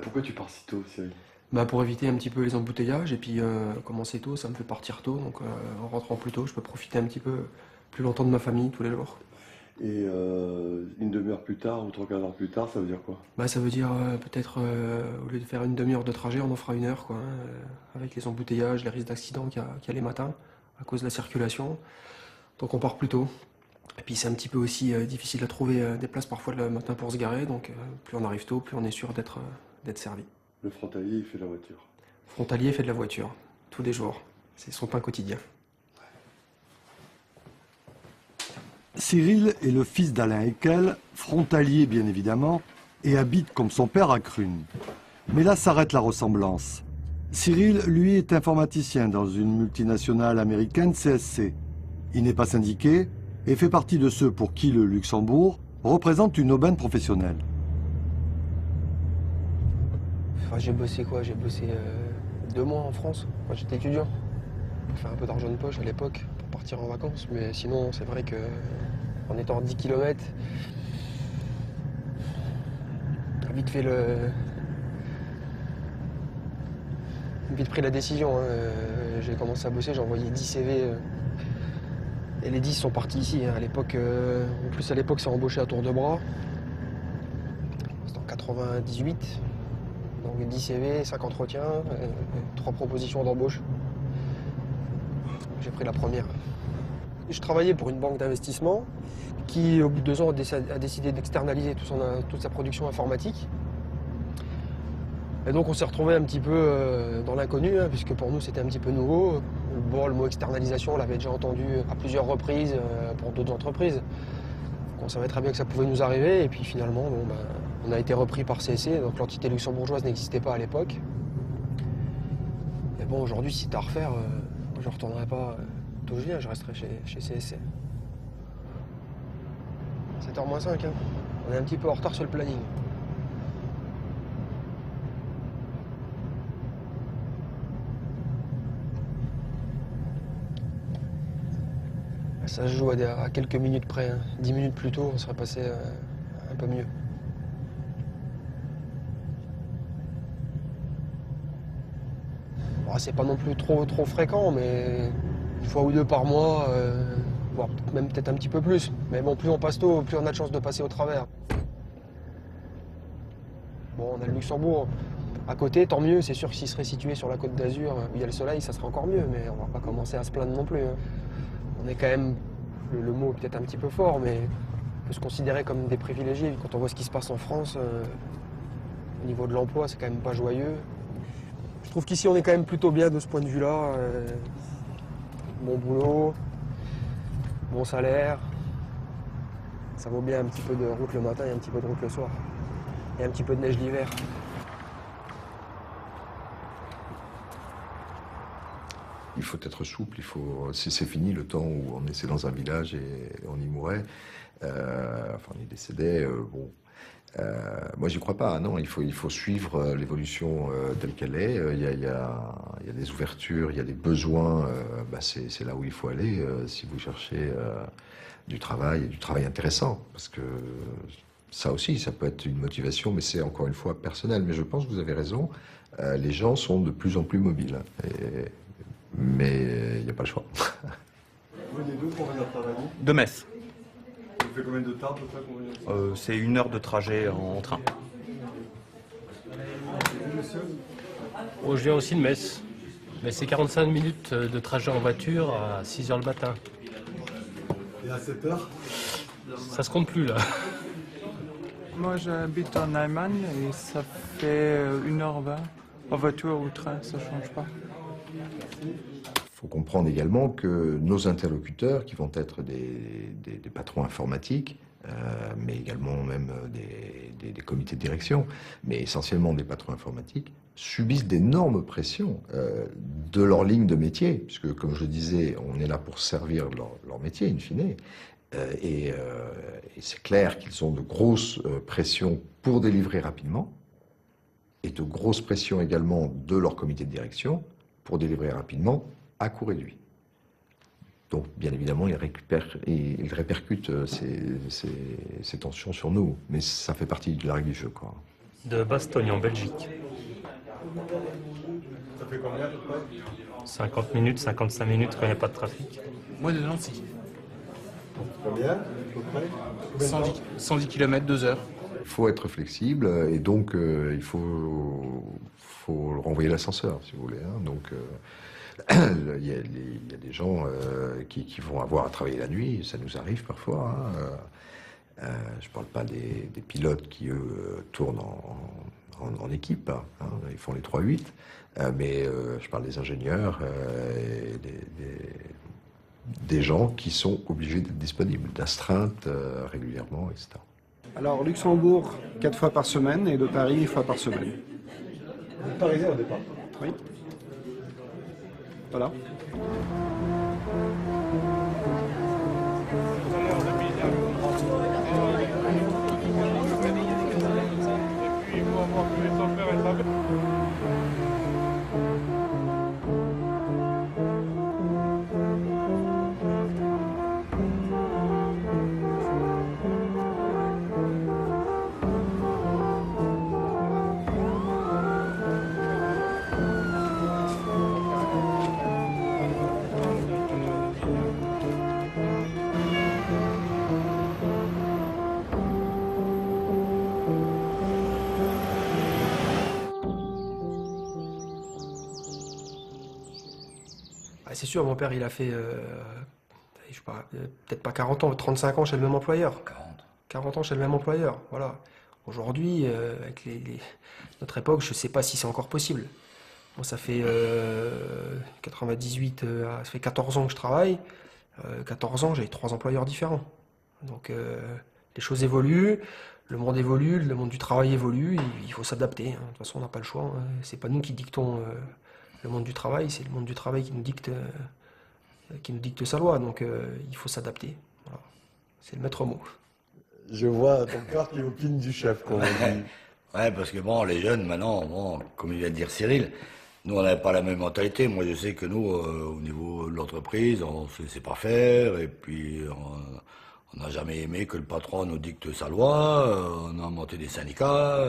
Pourquoi tu pars si tôt, Cyril? Bah, pour éviter un petit peu les embouteillages et puis commencer tôt, ça me fait partir tôt. Donc en rentrant plus tôt, je peux profiter un petit peu plus longtemps de ma famille tous les jours. Et une demi-heure plus tard ou 3/4 d'heure plus tard, ça veut dire quoi? Bah, ça veut dire peut-être au lieu de faire une demi-heure de trajet, on en fera 1 heure, quoi, hein, avec les embouteillages, les risques d'accident qu'il y a les matins à cause de la circulation. Donc on part plus tôt. Et puis c'est un petit peu aussi difficile à trouver des places parfois le matin pour se garer, donc plus on arrive tôt, plus on est sûr d'être servi. Le frontalier, il fait de la voiture. Le frontalier fait de la voiture, tous les jours. C'est son pain quotidien. Cyril est le fils d'Alain Eckel, frontalier bien évidemment, et habite comme son père à Crunes. Mais là s'arrête la ressemblance. Cyril, lui, est informaticien dans une multinationale américaine CSC. Il n'est pas syndiqué et fait partie de ceux pour qui le Luxembourg représente une aubaine professionnelle. Enfin, j'ai bossé quoi? J'ai bossé 2 mois en France quand j'étais étudiant. Pour faire un peu d'argent de poche à l'époque pour partir en vacances. Mais sinon, c'est vrai que en étant à 10 km, j'ai vite pris la décision. Hein. J'ai commencé à bosser, j'ai envoyé 10 CV. Et les 10 sont partis ici. Hein. À l'époque, en plus à l'époque, ça embauchait à tour de bras. C'était en 98. Donc 10 CV, 5 entretiens, 3 propositions d'embauche. J'ai pris la première. Je travaillais pour une banque d'investissement qui, au bout de 2 ans, a décidé d'externaliser toute sa production informatique. Et donc on s'est retrouvé un petit peu dans l'inconnu, hein, puisque pour nous c'était un petit peu nouveau. Bon, le mot externalisation, on l'avait déjà entendu à plusieurs reprises pour d'autres entreprises. Donc on savait très bien que ça pouvait nous arriver, et puis finalement, bon, ben, on a été repris par CSC, donc l'entité luxembourgeoise n'existait pas à l'époque. Et bon, aujourd'hui, si c'était à refaire, moi, je ne retournerai pas d'où je viens, je resterai chez CSC. 7h moins 5, hein. On est un petit peu en retard sur le planning. Ça se joue à quelques minutes près, hein. 10 minutes plus tôt, on serait passé un peu mieux. Bon, c'est pas non plus trop fréquent, mais une fois ou deux par mois, voire même peut-être un petit peu plus. Mais bon, plus on passe tôt, plus on a de chances de passer au travers. Bon, on a le Luxembourg à côté, tant mieux. C'est sûr que s'il serait situé sur la côte d'Azur, où il y a le soleil, ça serait encore mieux. Mais on va pas commencer à se plaindre non plus, hein. On est quand même, le mot est peut-être un petit peu fort, mais on peut se considérer comme des privilégiés. Quand on voit ce qui se passe en France, au niveau de l'emploi, c'est quand même pas joyeux. Je trouve qu'ici, on est quand même plutôt bien de ce point de vue-là. Bon boulot, bon salaire. Ça vaut bien un petit peu de route le matin et un petit peu de route le soir. Et un petit peu de neige l'hiver. Il faut être souple, c'est fini le temps où on était dans un village et on y mourait, enfin on y décédait, bon. Moi j'y crois pas, non, il faut suivre l'évolution telle qu'elle est, il y a des ouvertures, il y a des besoins, c'est là où il faut aller si vous cherchez du travail intéressant, parce que ça aussi, ça peut être une motivation, mais c'est encore une fois personnel, mais je pense que vous avez raison, les gens sont de plus en plus mobiles. Mais il n'y a pas le choix. Vous venez d'où pour venir travailler? De Metz. Vous faites combien de temps à peu près pour venir? C'est 1 heure de trajet en train. Oh, je viens aussi de Metz. Mais c'est 45 minutes de trajet en voiture à 6 h le matin. Et à 7 h? Ça se compte plus là. Moi j'habite en Allemagne et ça fait 1h20 en voiture ou train, ça change pas. Il faut comprendre également que nos interlocuteurs, qui vont être des patrons informatiques, mais également même des comités de direction, mais essentiellement des patrons informatiques, subissent d'énormes pressions de leur ligne de métier, puisque, comme je le disais, on est là pour servir leur métier, in fine, et c'est clair qu'ils ont de grosses pressions pour délivrer rapidement, et de grosses pressions également de leur comité de direction, pour délivrer rapidement à coût réduit. Donc, bien évidemment, ils répercutent ces tensions sur nous, mais ça fait partie de la règle du jeu, quoi. De Bastogne, en Belgique. Ça fait combien à peu près? 50 minutes, 55 minutes quand il n'y a pas de trafic. Moi de Nancy. Combien à peu près? 110 km, 2 heures. Il faut être flexible et donc il faut renvoyer l'ascenseur, si vous voulez, hein. Donc, il y a des gens qui vont avoir à travailler la nuit, ça nous arrive parfois, hein. Je ne parle pas des pilotes qui, eux, tournent en équipe, hein. Ils font les 3-8, mais je parle des ingénieurs et des gens qui sont obligés d'être disponibles, d'astreinte régulièrement, etc. Alors, Luxembourg, 4 fois par semaine, et de Paris, 1 fois par semaine. Vous êtes parisien au départ? Oui. Voilà. C'est sûr, mon père, il a fait, je sais pas, peut-être pas 40 ans, 35 ans chez le même employeur. 40 ans chez le même employeur, voilà. Aujourd'hui, avec notre époque, je ne sais pas si c'est encore possible. Bon, ça fait 98, ça fait 14 ans que je travaille. 14 ans, j'avais 3 employeurs différents. Donc les choses évoluent, le monde évolue, le monde du travail évolue, il faut s'adapter. Hein. De toute façon, on n'a pas le choix. Hein. C'est pas nous qui dictons le monde du travail, c'est le monde du travail qui nous dicte sa loi. Donc il faut s'adapter. Voilà. C'est le maître mot. Je vois ton cœur qui opine du chef, comme on dit. Ouais, parce que bon, les jeunes, maintenant, bon, comme il vient de dire Cyril, nous, on n'avait pas la même mentalité. Moi, je sais que nous, au niveau de l'entreprise, on ne sait pas faire, et puis on n'a jamais aimé que le patron nous dicte sa loi, on a monté des syndicats,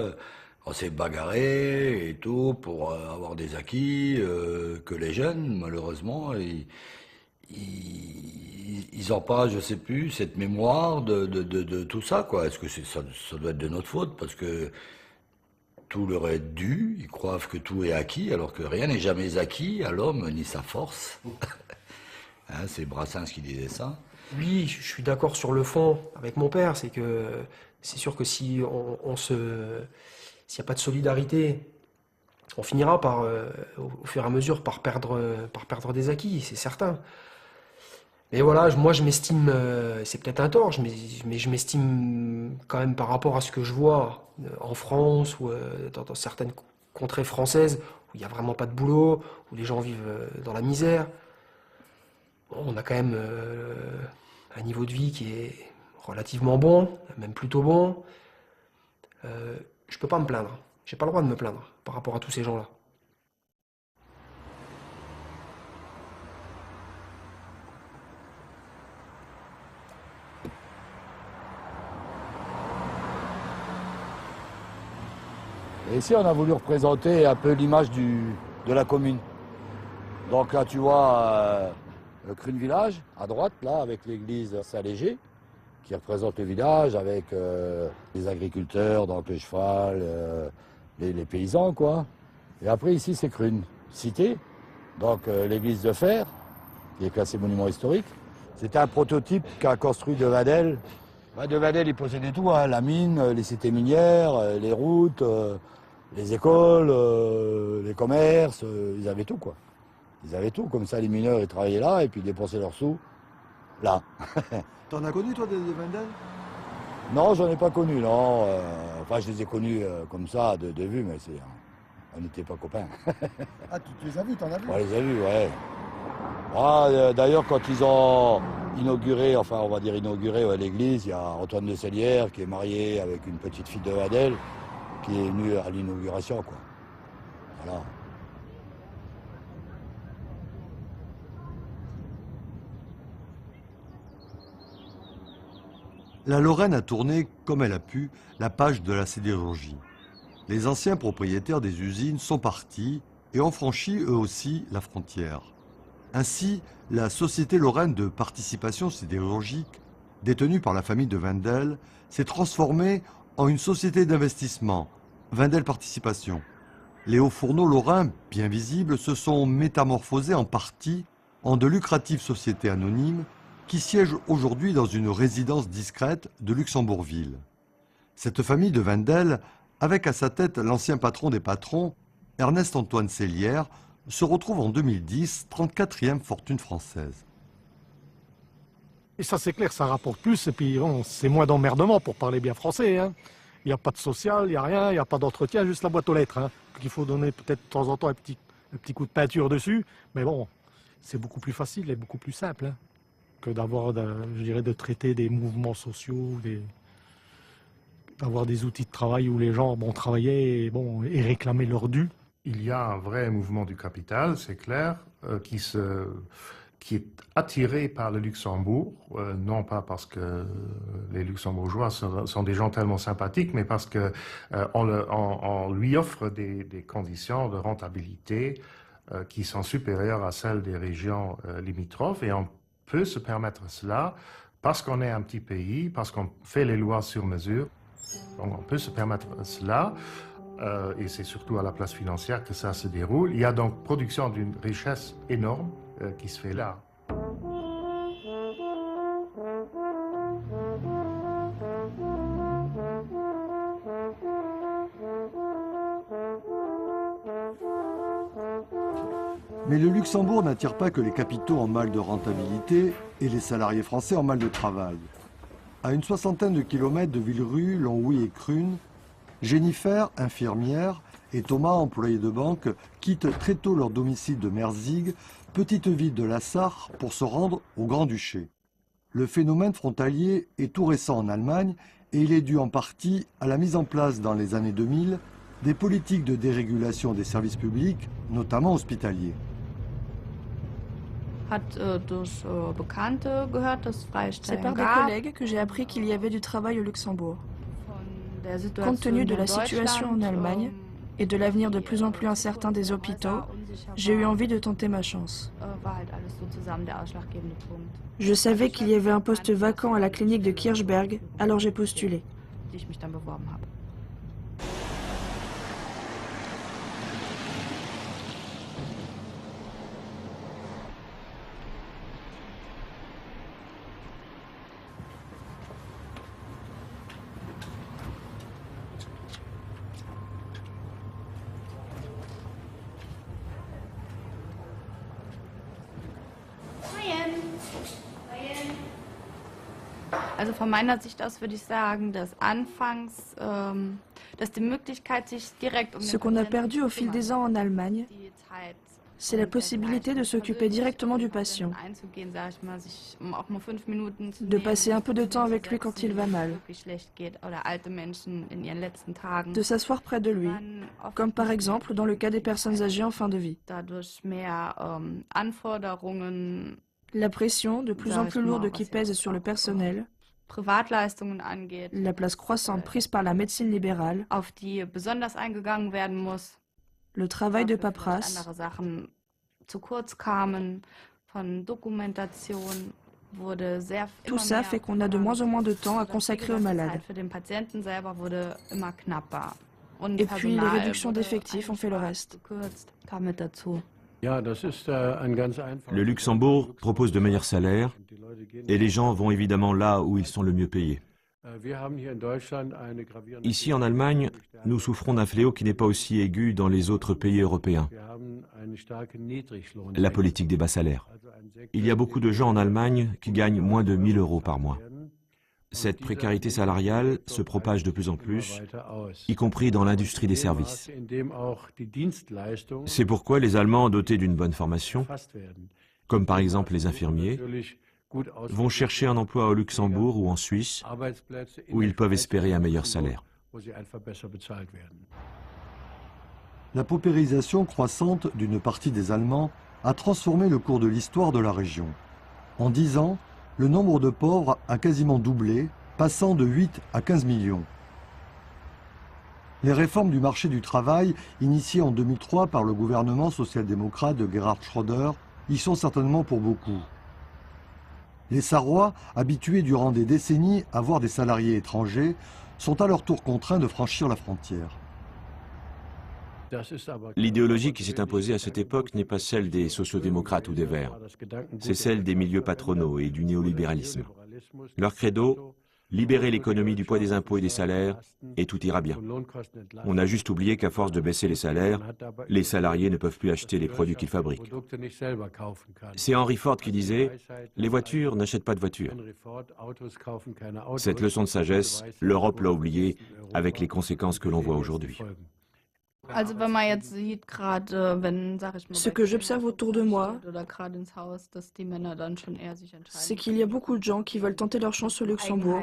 on s'est bagarré et tout pour avoir des acquis que les jeunes, malheureusement, ils n'ont pas, je sais plus, cette mémoire de tout ça, quoi. Est-ce que ça doit être de notre faute, parce que tout leur est dû, ils croient que tout est acquis, alors que rien n'est jamais acquis à l'homme, ni sa force. Hein, c'est Brassens qui disait ça. Oui, je suis d'accord sur le fond avec mon père, c'est que c'est sûr que si s'il n'y a pas de solidarité, on finira par, au fur et à mesure, par perdre des acquis, c'est certain. Mais voilà, moi je m'estime, c'est peut-être un tort, mais je m'estime quand même par rapport à ce que je vois en France ou dans certaines contrées françaises où il n'y a vraiment pas de boulot, où les gens vivent dans la misère. On a quand même un niveau de vie qui est relativement bon, même plutôt bon. Je peux pas me plaindre, j'ai pas le droit de me plaindre par rapport à tous ces gens-là. Et ici, on a voulu représenter un peu l'image de la commune. Donc là, tu vois le Crune Village, à droite, là, avec l'église Saint-Léger, qui représente le village, avec les agriculteurs, donc le cheval, les paysans, quoi. Et après, ici, c'est Crune, cité, donc l'église de Fer, qui est classée monument historique. C'était un prototype qu'a construit De Vadel. De Vadel, il possédait tout, hein, la mine, les cités minières, les routes, les écoles, les commerces, ils avaient tout, quoi. Ils avaient tout, comme ça les mineurs ils travaillaient là et puis ils dépensaient leurs sous là. T'en as connu toi des Wendel? Non, j'en ai pas connu, non. Enfin, je les ai connus comme ça, de vue, mais on n'était pas copains. Ah, tu les as vus, t'en as vu? On les a vus, ouais. Ah, d'ailleurs, quand ils ont inauguré, enfin on va dire inauguré l'église, il y a Antoine de Sellière qui est marié avec une petite fille de Vadel qui est venue à l'inauguration, quoi. Voilà. La Lorraine a tourné, comme elle a pu, la page de la sidérurgie. Les anciens propriétaires des usines sont partis et ont franchi eux aussi la frontière. Ainsi, la Société Lorraine de Participation Sidérurgique, détenue par la famille de Wendel, s'est transformée en une société d'investissement, Wendel Participation. Les hauts fourneaux lorrains, bien visibles, se sont métamorphosés en partie en de lucratives sociétés anonymes qui siègent aujourd'hui dans une résidence discrète de Luxembourgville. Cette famille de Wendel, avec à sa tête l'ancien patron des patrons, Ernest-Antoine Sellière, se retrouve en 2010 34e fortune française. Et ça, c'est clair, ça rapporte plus, et puis bon, c'est moins d'emmerdement pour parler bien français. Hein. Il n'y a pas de social, il n'y a rien, il n'y a pas d'entretien, juste la boîte aux lettres. Hein. Il faut donner peut-être de temps en temps un petit coup de peinture dessus, mais bon, c'est beaucoup plus facile et beaucoup plus simple hein, que d'avoir, je dirais, de traiter des mouvements sociaux, d'avoir des outils de travail où les gens travaillaient et réclamaient leur dû. Il y a un vrai mouvement du capital, c'est clair, qui est attiré par le Luxembourg, non pas parce que les Luxembourgeois sont des gens tellement sympathiques, mais parce qu'on lui offre des conditions de rentabilité qui sont supérieures à celles des régions limitrophes, et on peut se permettre cela parce qu'on est un petit pays, parce qu'on fait les lois sur mesure. Donc on peut se permettre cela. Et c'est surtout à la place financière que ça se déroule. Il y a donc production d'une richesse énorme qui se fait là. Mais le Luxembourg n'attire pas que les capitaux en mal de rentabilité et les salariés français en mal de travail. À une soixantaine de kilomètres de Villerue, Longwy et Krun, Jennifer, infirmière, et Thomas, employé de banque, quittent très tôt leur domicile de Merzig, petite ville de la Sarre, pour se rendre au Grand-Duché. Le phénomène frontalier est tout récent en Allemagne et il est dû en partie à la mise en place dans les années 2000 des politiques de dérégulation des services publics, notamment hospitaliers. C'est par des collègues que j'ai appris qu'il y avait du travail au Luxembourg. Compte tenu de la situation en Allemagne et de l'avenir de plus en plus incertain des hôpitaux, j'ai eu envie de tenter ma chance. Je savais qu'il y avait un poste vacant à la clinique de Kirchberg, alors j'ai postulé. Also von meiner Sicht aus würde ich sagen, dass anfangs, dass die Möglichkeit, sich direkt Ce qu'on a perdu au fil des ans en Allemagne, c'est la possibilité de s'occuper directement du patient, de passer un peu de temps avec lui quand il va mal, de s'asseoir près de lui, comme par exemple dans le cas des personnes âgées en fin de vie. La pression de plus en plus lourde qui pèse sur le personnel, la place croissante prise par la médecine libérale, le travail de paperasse, tout ça fait qu'on a de moins en moins de temps à consacrer aux malades. Et puis les réductions d'effectifs ont fait le reste. Le Luxembourg propose de meilleurs salaires et les gens vont évidemment là où ils sont le mieux payés. Ici en Allemagne, nous souffrons d'un fléau qui n'est pas aussi aigu dans les autres pays européens. La politique des bas salaires. Il y a beaucoup de gens en Allemagne qui gagnent moins de 1 000 € par mois. Cette précarité salariale se propage de plus en plus, y compris dans l'industrie des services. C'est pourquoi les Allemands dotés d'une bonne formation, comme par exemple les infirmiers, vont chercher un emploi au Luxembourg ou en Suisse, où ils peuvent espérer un meilleur salaire. La paupérisation croissante d'une partie des Allemands a transformé le cours de l'histoire de la région. En 10 ans, le nombre de pauvres a quasiment doublé, passant de 8 à 15 millions. Les réformes du marché du travail, initiées en 2003 par le gouvernement social-démocrate de Gerhard Schröder, y sont certainement pour beaucoup. Les Sarrois, habitués durant des décennies à voir des salariés étrangers, sont à leur tour contraints de franchir la frontière. L'idéologie qui s'est imposée à cette époque n'est pas celle des sociodémocrates ou des Verts. C'est celle des milieux patronaux et du néolibéralisme. Leur credo, libérer l'économie du poids des impôts et des salaires, et tout ira bien. On a juste oublié qu'à force de baisser les salaires, les salariés ne peuvent plus acheter les produits qu'ils fabriquent. C'est Henry Ford qui disait « Les voitures n'achètent pas de voitures ». Cette leçon de sagesse, l'Europe l'a oubliée avec les conséquences que l'on voit aujourd'hui. Ce que j'observe autour de moi, c'est qu'il y a beaucoup de gens qui veulent tenter leur chance au Luxembourg,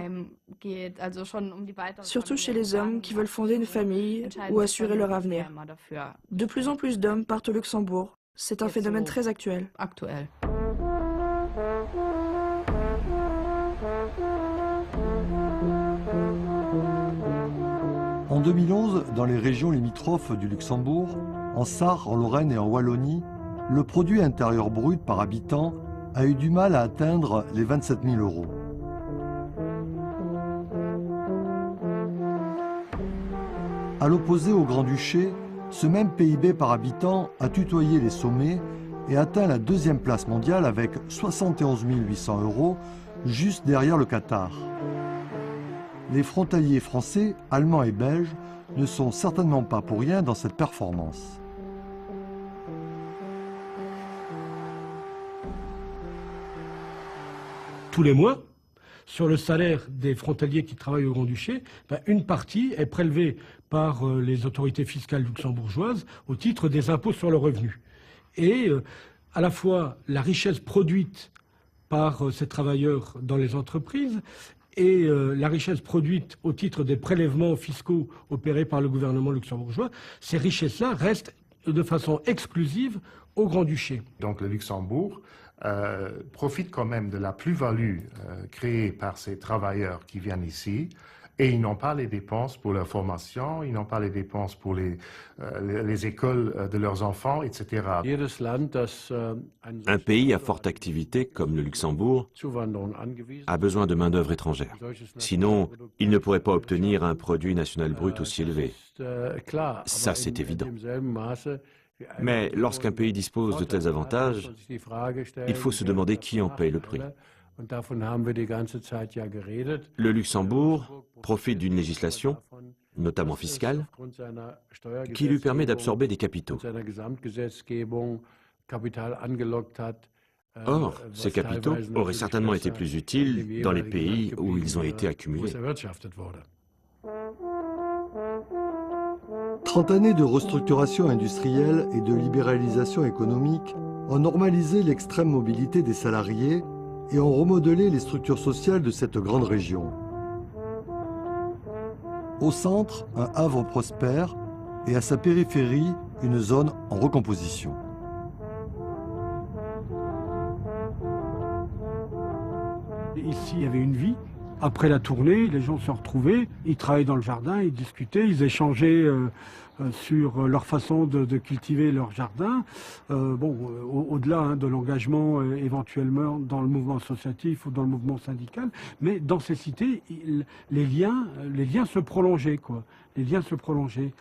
surtout chez les hommes qui veulent fonder une famille ou assurer leur avenir. De plus en plus d'hommes partent au Luxembourg. C'est un phénomène très actuel. En 2011, dans les régions limitrophes du Luxembourg, en Sarre, en Lorraine et en Wallonie, le produit intérieur brut par habitant a eu du mal à atteindre les 27 000 €. À l'opposé au Grand-Duché, ce même PIB par habitant a tutoyé les sommets et atteint la 2e place mondiale avec 71 800 €, juste derrière le Qatar. Les frontaliers français, allemands et belges ne sont certainement pas pour rien dans cette performance. tous les mois, sur le salaire des frontaliers qui travaillent au Grand-Duché, une partie est prélevée par les autorités fiscales luxembourgeoises au titre des impôts sur le revenu. Et à la fois la richesse produite par ces travailleurs dans les entreprises et la richesse produite au titre des prélèvements fiscaux opérés par le gouvernement luxembourgeois, ces richesses-là restent de façon exclusive au Grand-Duché. Donc le Luxembourg profite quand même de la plus-value créée par ces travailleurs qui viennent ici, et ils n'ont pas les dépenses pour leur formation, ils n'ont pas les dépenses pour les écoles de leurs enfants, etc. Un pays à forte activité, comme le Luxembourg, a besoin de main-d'œuvre étrangère. Sinon, il ne pourrait pas obtenir un produit national brut aussi élevé. Ça, c'est évident. Mais lorsqu'un pays dispose de tels avantages, il faut se demander qui en paye le prix. Le Luxembourg profite d'une législation, notamment fiscale, qui lui permet d'absorber des capitaux. Or, ces capitaux auraient certainement été plus utiles dans les pays où ils ont été accumulés. 30 années de restructuration industrielle et de libéralisation économique ont normalisé l'extrême mobilité des salariés et ont remodelé les structures sociales de cette grande région. Au centre, un havre prospère et à sa périphérie, une zone en recomposition. Ici, il y avait une vie. Après la tournée, les gens se retrouvaient, ils travaillaient dans le jardin, ils discutaient, ils échangeaient sur leur façon de cultiver leur jardin. Au-delà de l'engagement éventuellement dans le mouvement associatif ou dans le mouvement syndical, mais dans ces cités, les liens se prolongeaient, quoi. Les liens se prolongeaient.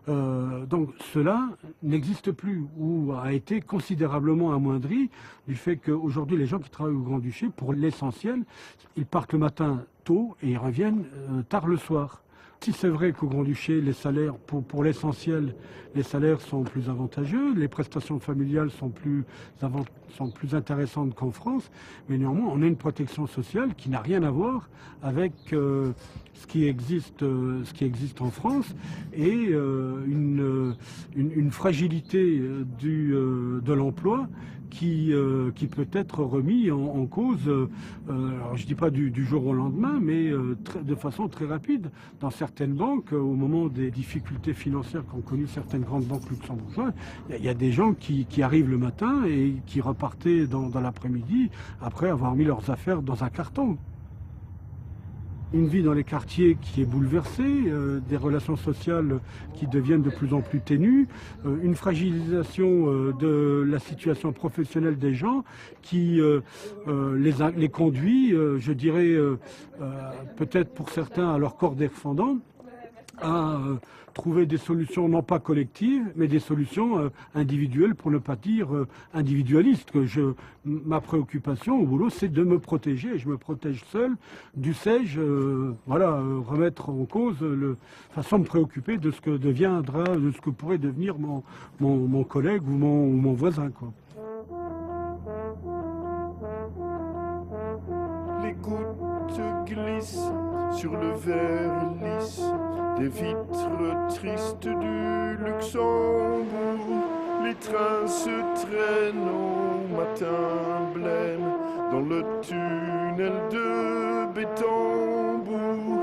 Donc cela n'existe plus ou a été considérablement amoindri du fait qu'aujourd'hui les gens qui travaillent au Grand-Duché, pour l'essentiel, ils partent le matin tôt et ils reviennent tard le soir. Si c'est vrai qu'au Grand-Duché, les salaires, pour l'essentiel, les salaires sont plus avantageux, les prestations familiales sont plus intéressantes qu'en France, mais néanmoins, on a une protection sociale qui n'a rien à voir avec ce qui existe en France et une fragilité de l'emploi qui peut être remis en cause, alors je ne dis pas du jour au lendemain, mais de façon très rapide. Dans certaines banques, au moment des difficultés financières qu'ont connues certaines grandes banques luxembourgeoises, il y a des gens qui arrivent le matin et qui repartaient dans l'après-midi après avoir mis leurs affaires dans un carton. Une vie dans les quartiers qui est bouleversée, des relations sociales qui deviennent de plus en plus ténues, une fragilisation de la situation professionnelle des gens qui les conduit, je dirais, peut-être pour certains à leur corps défendant, à trouver des solutions non pas collectives, mais des solutions individuelles, pour ne pas dire individualistes. Ma préoccupation au boulot, c'est de me protéger, et je me protège seul. Dussé-je remettre en cause, sans me préoccuper de ce que deviendra, de ce que pourrait devenir mon collègue ou mon voisin, quoi. Les gouttes glissent sur le verre lisse des vitres tristes du Luxembourg. Les trains se traînent au matin blême dans le tunnel de Bétambourg.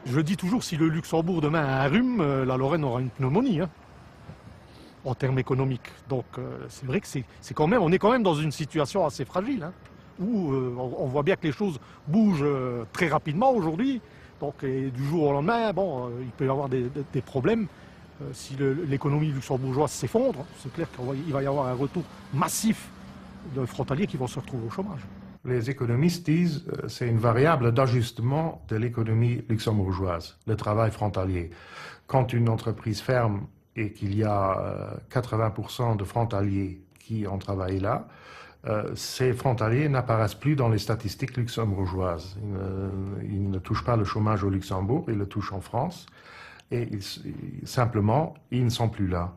Je le dis toujours, si le Luxembourg demain a un rhume, la Lorraine aura une pneumonie, en termes économiques. Donc c'est vrai que c'est quand même, on est quand même dans une situation assez fragile, où on voit bien que les choses bougent très rapidement aujourd'hui. Donc du jour au lendemain, il peut y avoir des problèmes. Si l'économie luxembourgeoise s'effondre, c'est clair qu'il va y avoir un retour massif de frontaliers qui vont se retrouver au chômage. Les économistes disent que c'est une variable d'ajustement de l'économie luxembourgeoise, le travail frontalier. Quand une entreprise ferme et qu'il y a 80% de frontaliers qui ont travaillé là, ces frontaliers n'apparaissent plus dans les statistiques luxembourgeoises. Ils ne touchent pas le chômage au Luxembourg, ils le touchent en France. Et simplement, ils ne sont plus là.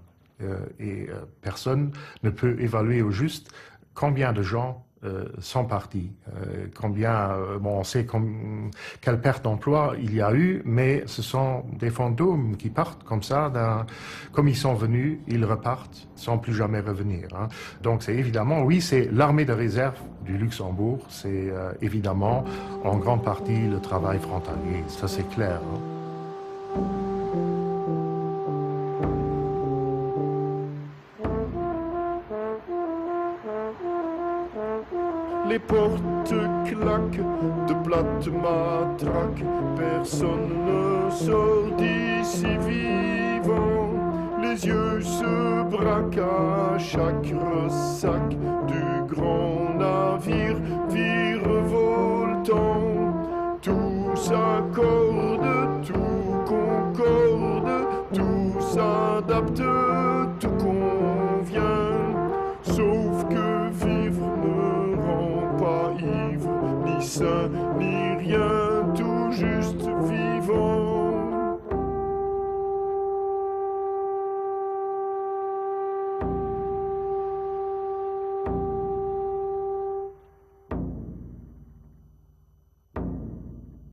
Personne ne peut évaluer au juste combien de gens sont partis. On sait quelle perte d'emploi il y a eu, mais ce sont des fantômes qui partent comme ça, comme ils sont venus, ils repartent sans plus jamais revenir. Hein. Donc c'est évidemment, oui, c'est l'armée de réserve du Luxembourg, c'est évidemment en grande partie le travail frontalier, ça c'est clair. Hein. Les portes claquent de plates matraques, personne ne sort d'ici vivant. Les yeux se braquent à chaque ressac du grand navire virevoltant. Tout s'accorde, tout concorde, tout s'adapte, tout convient, sauf que vivre ne rend pas ivre, ni sain, ni rien.